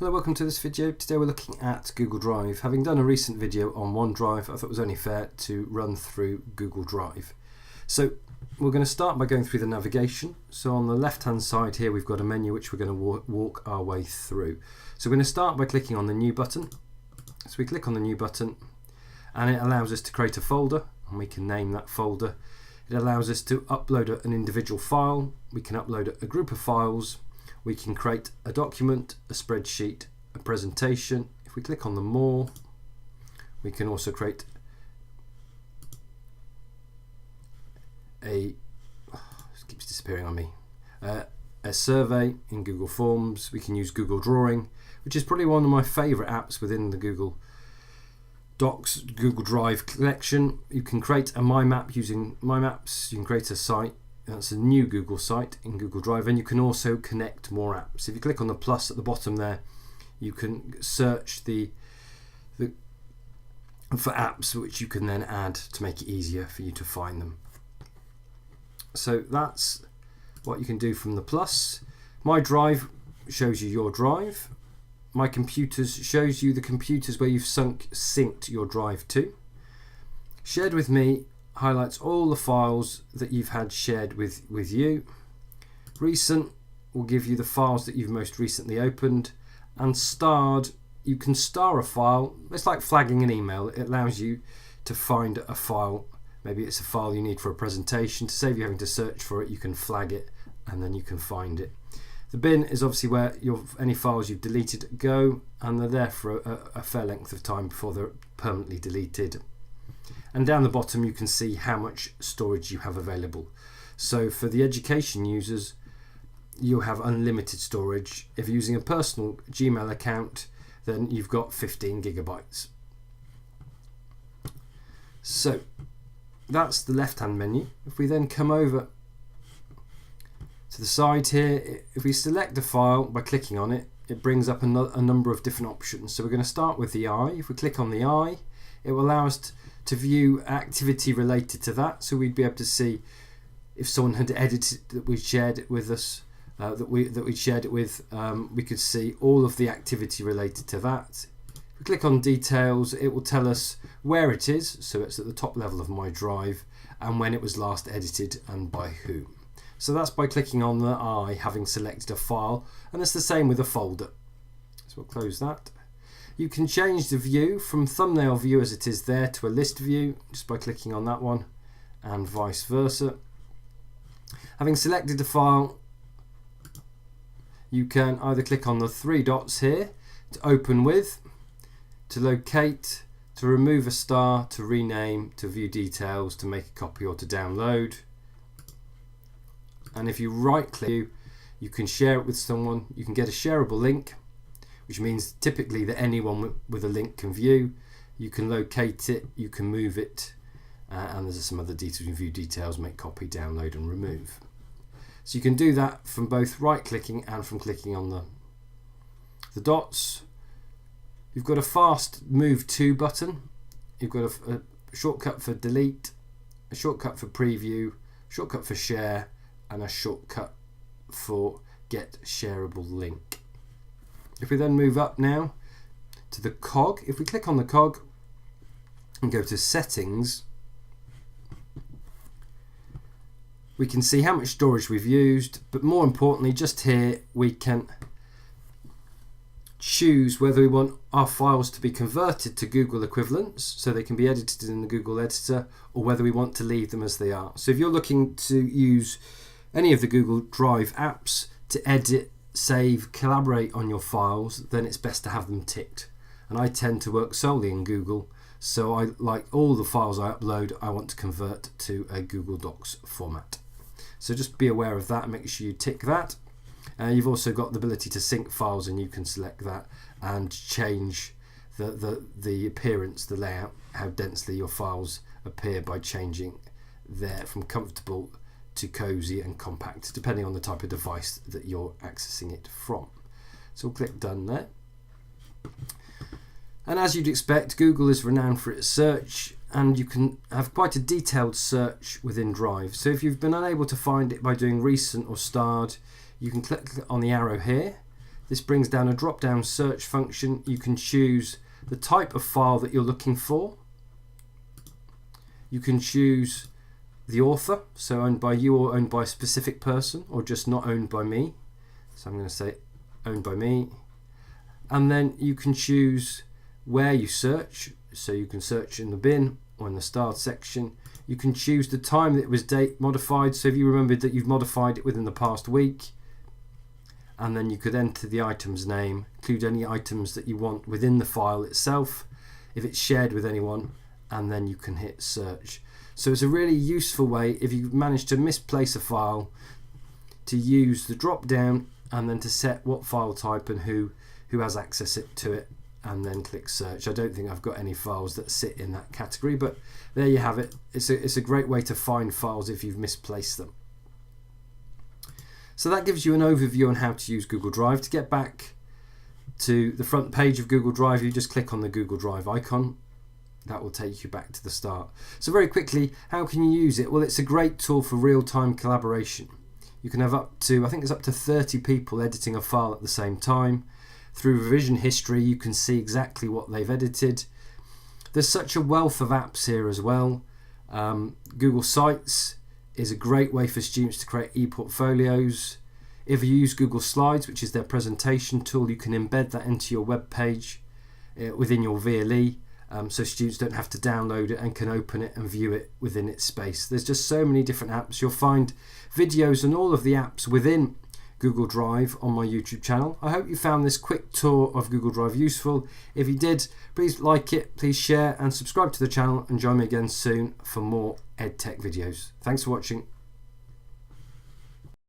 Hello, welcome to this video. Today we're looking at Google Drive. Having done a recent video on OneDrive, I thought it was only fair to run through Google Drive. So we're going to start by going through the navigation. So on the left hand side here we've got a menu which we're going to walk our way through. So we're going to start by clicking on the New button. So we click on the New button and it allows us to create a folder, and we can name that folder. It allows us to upload an individual file. We can upload a group of files. We can create a document, a spreadsheet, a presentation. If we click on the More, we can also create it keeps disappearing on me, a survey in Google Forms. We can use Google Drawing, which is probably one of my favourite apps within the Google Docs, Google Drive collection. You can create a My Map using My Maps. You can create a site. That's a new Google site in Google Drive, and you can also connect more apps. If you click on the plus at the bottom there, you can search for apps which you can then add to make it easier for you to find them. So that's what you can do from the plus. My Drive shows you your drive. My Computers shows you the computers where you've synced your drive to. Shared with Me highlights all the files that you've had shared with you. Recent will give you the files that you've most recently opened. And starred, you can star a file. It's like flagging an email. It allows you to find a file. Maybe it's a file you need for a presentation. To save you having to search for it, you can flag it and then you can find it. The bin is obviously where any files you've deleted go, and they're there for a fair length of time before they're permanently deleted. And down the bottom you can see how much storage you have available. So for the education users, you have unlimited storage. If you're using a personal Gmail account, then you've got 15 gigabytes. So that's the left hand menu. If we then come over to the side here, if we select a file by clicking on it, it brings up a number of different options. So we're going to start with the eye. If we click on the eye, it will allow us to view activity related to that. So we'd be able to see if someone had edited that we shared it with us, that we shared it with. We could see all of the activity related to that. If we click on details, it will tell us where it is. So it's at the top level of my drive, and when it was last edited and by who. So that's by clicking on the eye, having selected a file, and it's the same with a folder. So we'll close that. You can change the view from thumbnail view as it is there to a list view just by clicking on that one, and vice versa. Having selected a file, you can either click on the three dots here to open with, to locate, to remove a star, to rename, to view details, to make a copy, or to download. And if you right click, you can share it with someone. You can get a shareable link, which means typically that anyone with a link can view. You can locate it, you can move it, and there's some other details. You can view details, make copy, download and remove. So you can do that from both right clicking and from clicking on the dots. You've got a fast move to button. You've got a shortcut for delete, a shortcut for preview, shortcut for share, and a shortcut for get shareable link. If we then move up now to the cog, if we click on the cog and go to settings, we can see how much storage we've used, but more importantly, just here we can choose whether we want our files to be converted to Google equivalents so they can be edited in the Google editor, or whether we want to leave them as they are. So if you're looking to use any of the Google Drive apps to edit, save, collaborate on your files, then it's best to have them ticked. And I tend to work solely in Google, so I like all the files I upload, I want to convert to a Google Docs format. So just be aware of that and make sure you tick that. You've also got the ability to sync files, and you can select that and change the appearance, the layout, how densely your files appear by changing there from comfortable to cozy and compact, depending on the type of device that you're accessing it from. So we'll click done there. And as you'd expect, Google is renowned for its search, and you can have quite a detailed search within Drive. So if you've been unable to find it by doing recent or starred, you can click on the arrow here. This brings down a drop down search function. You can choose the type of file that you're looking for. You can choose the author, so owned by you or owned by a specific person, or just not owned by me. So I'm going to say owned by me. And then you can choose where you search, so you can search in the bin or in the starred section. You can choose the time that it was date modified, so if you remembered that you've modified it within the past week, and then you could enter the item's name, include any items that you want within the file itself, if it's shared with anyone, and then you can hit search. So it's a really useful way, if you manage to misplace a file, to use the drop down and then to set what file type and who has access to it, and then click search. I don't think I've got any files that sit in that category, but there you have it. It's a great way to find files if you've misplaced them. So that gives you an overview on how to use Google Drive. To get back to the front page of Google Drive, you just click on the Google Drive icon. That will take you back to the start. So very quickly, how can you use it? Well, it's a great tool for real-time collaboration. You can have up to, I think it's up to 30 people editing a file at the same time. Through revision history, you can see exactly what they've edited. There's such a wealth of apps here as well. Google Sites is a great way for students to create e-portfolios. If you use Google Slides, which is their presentation tool, you can embed that into your web page within your VLE, so students don't have to download it and can open it and view it within its space. There's just so many different apps. You'll find videos on all of the apps within Google Drive on my YouTube channel. I hope you found this quick tour of Google Drive useful. If you did, please like it, please share and subscribe to the channel, and join me again soon for more EdTech videos. Thanks for watching.